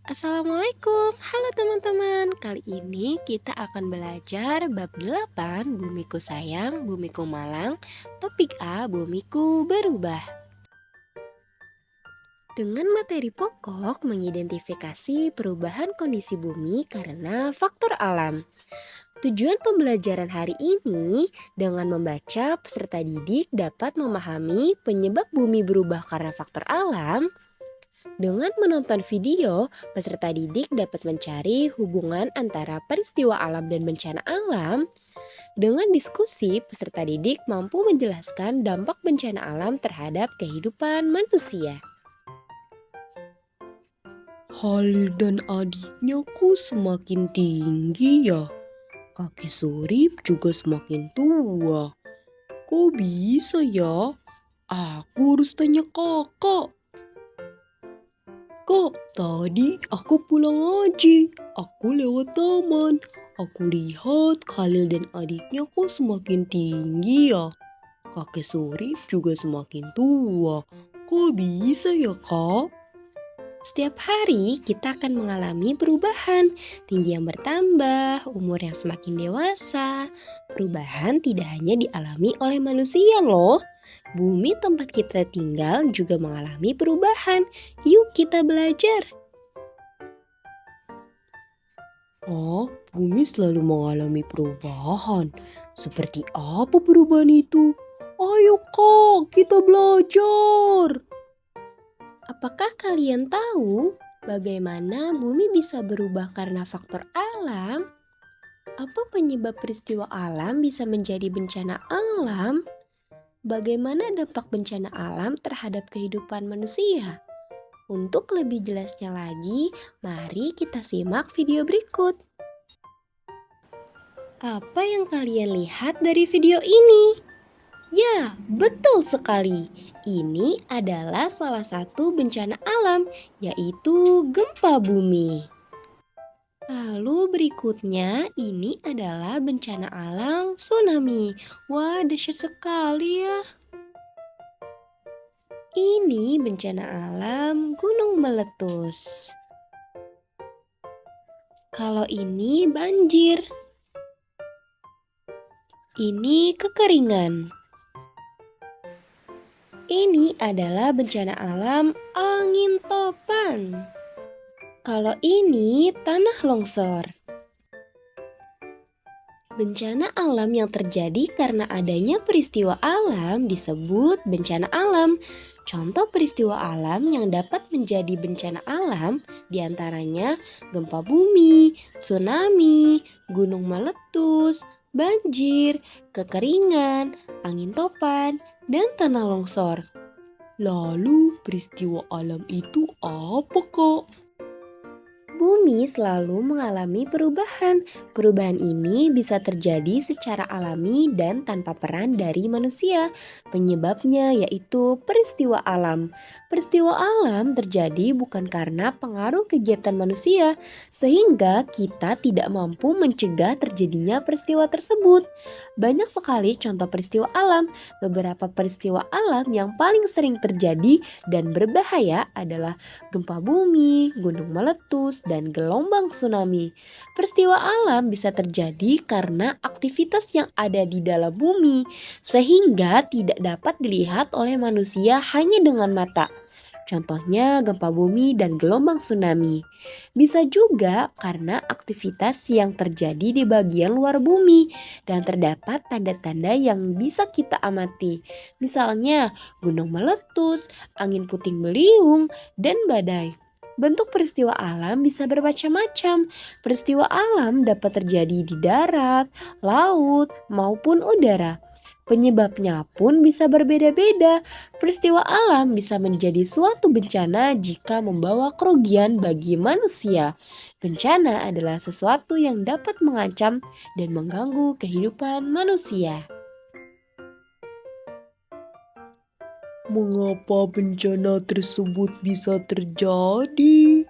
Assalamualaikum, halo teman-teman. Kali ini kita akan belajar bab 8 Bumiku Sayang, Bumiku Malang. Topik A, Bumiku Berubah. Dengan materi pokok mengidentifikasi perubahan kondisi bumi karena faktor alam. Tujuan pembelajaran hari ini dengan membaca peserta didik dapat memahami penyebab bumi berubah karena faktor alam. Dengan menonton video, peserta didik dapat mencari hubungan antara peristiwa alam dan bencana alam. Dengan diskusi, peserta didik mampu menjelaskan dampak bencana alam terhadap kehidupan manusia. Halil dan adiknya kok semakin tinggi ya? Kakek Surip juga semakin tua. Kok bisa ya? Aku harus tanya kakak. Kak, tadi aku pulang ngaji. Aku lewat taman. Aku lihat Khalil dan adiknya kok semakin tinggi ya? Kakek Surip juga semakin tua. Kok bisa ya, Kak? Setiap hari kita akan mengalami perubahan, tinggi yang bertambah, umur yang semakin dewasa. Perubahan tidak hanya dialami oleh manusia loh. Bumi tempat kita tinggal juga mengalami perubahan. Yuk kita belajar. Oh, bumi selalu mengalami perubahan. Seperti apa perubahan itu? Ayo kak, kita belajar. Apakah kalian tahu bagaimana bumi bisa berubah karena faktor alam? Apa penyebab peristiwa alam bisa menjadi bencana alam? Bagaimana dampak bencana alam terhadap kehidupan manusia? Untuk lebih jelasnya lagi, mari kita simak video berikut. Apa yang kalian lihat dari video ini? Ya, betul sekali. Ini adalah salah satu bencana alam, yaitu gempa bumi. Lalu berikutnya, ini adalah bencana alam tsunami. Wah, dahsyat sekali ya. Ini bencana alam gunung meletus. Kalau ini banjir. Ini kekeringan. Ini adalah bencana alam angin topan. Kalau ini tanah longsor. Bencana alam yang terjadi karena adanya peristiwa alam disebut bencana alam. Contoh peristiwa alam yang dapat menjadi bencana alam diantaranya gempa bumi, tsunami, gunung meletus, banjir, kekeringan, angin topan, dan tanah longsor. Lalu peristiwa alam itu apa kak? Bumi selalu mengalami perubahan. Perubahan ini bisa terjadi secara alami dan tanpa peran dari manusia. Penyebabnya yaitu peristiwa alam. Peristiwa alam terjadi bukan karena pengaruh kegiatan manusia, sehingga kita tidak mampu mencegah terjadinya peristiwa tersebut. Banyak sekali contoh peristiwa alam. Beberapa peristiwa alam yang paling sering terjadi dan berbahaya adalah gempa bumi, gunung meletus, dan gelombang tsunami. Peristiwa alam bisa terjadi karena aktivitas yang ada di dalam bumi, sehingga tidak dapat dilihat oleh manusia hanya dengan mata. Contohnya gempa bumi dan gelombang tsunami. Bisa juga karena aktivitas yang terjadi di bagian luar bumi dan terdapat tanda-tanda yang bisa kita amati. Misalnya gunung meletus, angin puting beliung, dan badai. Bentuk peristiwa alam bisa bermacam-macam. Peristiwa alam dapat terjadi di darat, laut, maupun udara. Penyebabnya pun bisa berbeda-beda. Peristiwa alam bisa menjadi suatu bencana jika membawa kerugian bagi manusia. Bencana adalah sesuatu yang dapat mengancam dan mengganggu kehidupan manusia. Mengapa bencana tersebut bisa terjadi?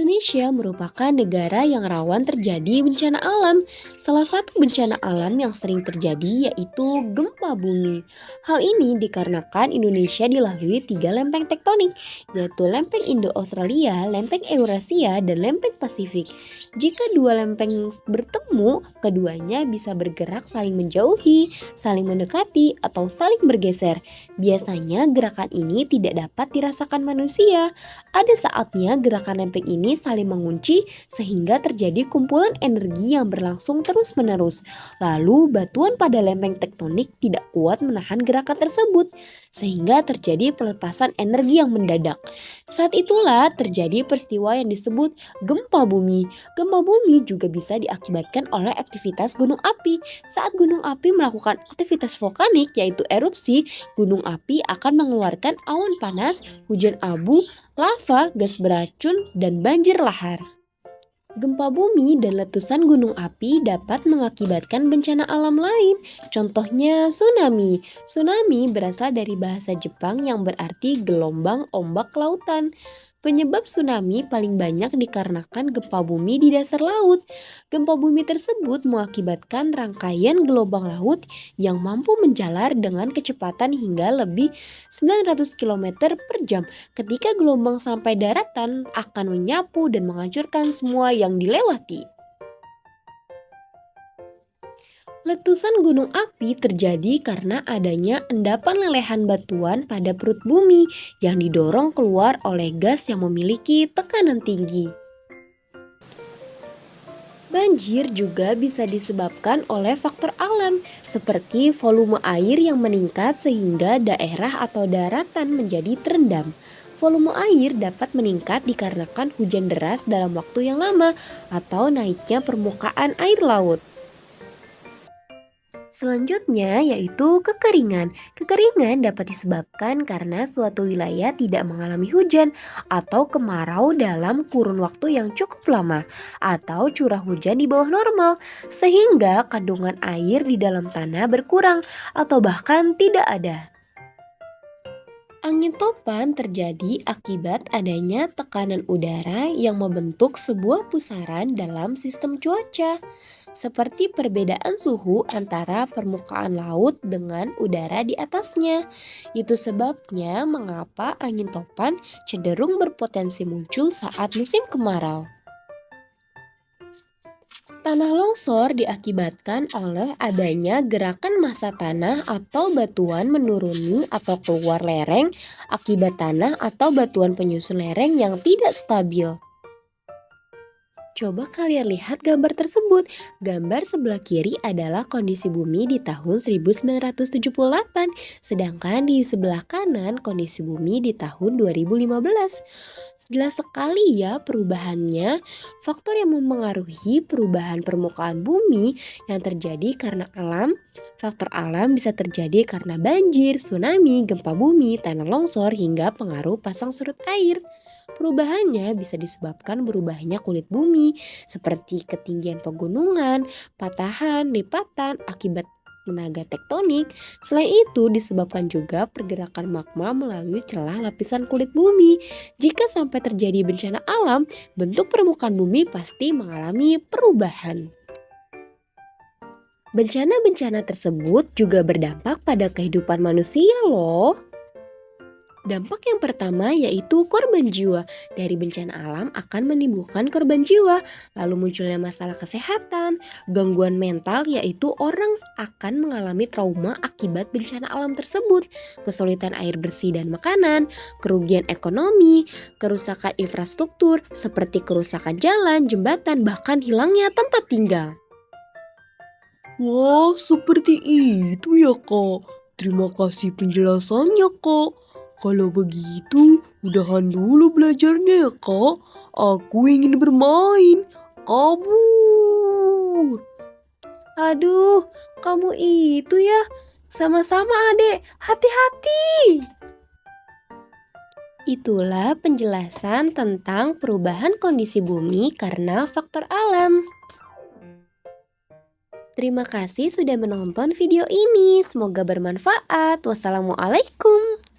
Indonesia merupakan negara yang rawan terjadi bencana alam. Salah satu bencana alam yang sering terjadi yaitu gempa bumi. Hal ini dikarenakan Indonesia dilalui 3 lempeng tektonik, yaitu lempeng Indo-Australia, lempeng Eurasia, dan lempeng Pasifik. Jika 2 lempeng bertemu, keduanya bisa bergerak saling menjauhi, saling mendekati, atau saling bergeser. Biasanya gerakan ini tidak dapat dirasakan manusia. Ada saatnya gerakan lempeng ini saling mengunci sehingga terjadi kumpulan energi yang berlangsung terus-menerus. Lalu batuan pada lempeng tektonik tidak kuat menahan gerakan tersebut sehingga terjadi pelepasan energi yang mendadak. Saat itulah terjadi peristiwa yang disebut gempa bumi. Gempa bumi juga bisa diakibatkan oleh aktivitas gunung api. Saat gunung api melakukan aktivitas vulkanik yaitu erupsi, gunung api akan mengeluarkan awan panas, hujan abu, lava, gas beracun, dan banjir lahar. Gempa bumi dan letusan gunung api dapat mengakibatkan bencana alam lain. Contohnya tsunami. Tsunami berasal dari bahasa Jepang yang berarti gelombang ombak lautan. Penyebab tsunami paling banyak dikarenakan gempa bumi di dasar laut. Gempa bumi tersebut mengakibatkan rangkaian gelombang laut yang mampu menjalar dengan kecepatan hingga lebih 900 km per jam. Ketika gelombang sampai daratan akan menyapu dan menghancurkan semua yang dilewati. Letusan gunung api terjadi karena adanya endapan lelehan batuan pada perut bumi yang didorong keluar oleh gas yang memiliki tekanan tinggi. Banjir juga bisa disebabkan oleh faktor alam seperti volume air yang meningkat sehingga daerah atau daratan menjadi terendam. Volume air dapat meningkat dikarenakan hujan deras dalam waktu yang lama atau naiknya permukaan air laut. Selanjutnya yaitu kekeringan. Kekeringan dapat disebabkan karena suatu wilayah tidak mengalami hujan atau kemarau dalam kurun waktu yang cukup lama atau curah hujan di bawah normal sehingga kandungan air di dalam tanah berkurang atau bahkan tidak ada. Angin topan terjadi akibat adanya tekanan udara yang membentuk sebuah pusaran dalam sistem cuaca, seperti perbedaan suhu antara permukaan laut dengan udara di atasnya. Itu sebabnya mengapa angin topan cenderung berpotensi muncul saat musim kemarau. Tanah longsor diakibatkan oleh adanya gerakan massa tanah atau batuan menuruni atau keluar lereng akibat tanah atau batuan penyusun lereng yang tidak stabil. Coba kalian lihat gambar tersebut. Gambar sebelah kiri adalah kondisi bumi di tahun 1978, sedangkan di sebelah kanan kondisi bumi di tahun 2015. Jelas sekali ya perubahannya. Faktor yang mempengaruhi perubahan permukaan bumi yang terjadi karena alam. Faktor alam bisa terjadi karena banjir, tsunami, gempa bumi, tanah longsor, hingga pengaruh pasang surut air. Perubahannya bisa disebabkan berubahnya kulit bumi, seperti ketinggian pegunungan, patahan, lipatan akibat tenaga tektonik. Selain itu disebabkan juga pergerakan magma melalui celah lapisan kulit bumi. Jika sampai terjadi bencana alam, bentuk permukaan bumi pasti mengalami perubahan. Bencana-bencana tersebut juga berdampak pada kehidupan manusia loh. Dampak yang pertama yaitu korban jiwa. Dari bencana alam akan menimbulkan korban jiwa, lalu munculnya masalah kesehatan, gangguan mental yaitu orang akan mengalami trauma akibat bencana alam tersebut, kesulitan air bersih dan makanan, kerugian ekonomi, kerusakan infrastruktur seperti kerusakan jalan, jembatan, bahkan hilangnya tempat tinggal. Wah, seperti itu ya Kak. Terima kasih penjelasannya Kak. Kalau begitu, udahan dulu belajarnya ya Kak. Aku ingin bermain. Kabur. Aduh, kamu itu ya. Sama-sama adek, hati-hati. Itulah penjelasan tentang perubahan kondisi bumi karena faktor alam. Terima kasih sudah menonton video ini. Semoga bermanfaat. Wassalamualaikum.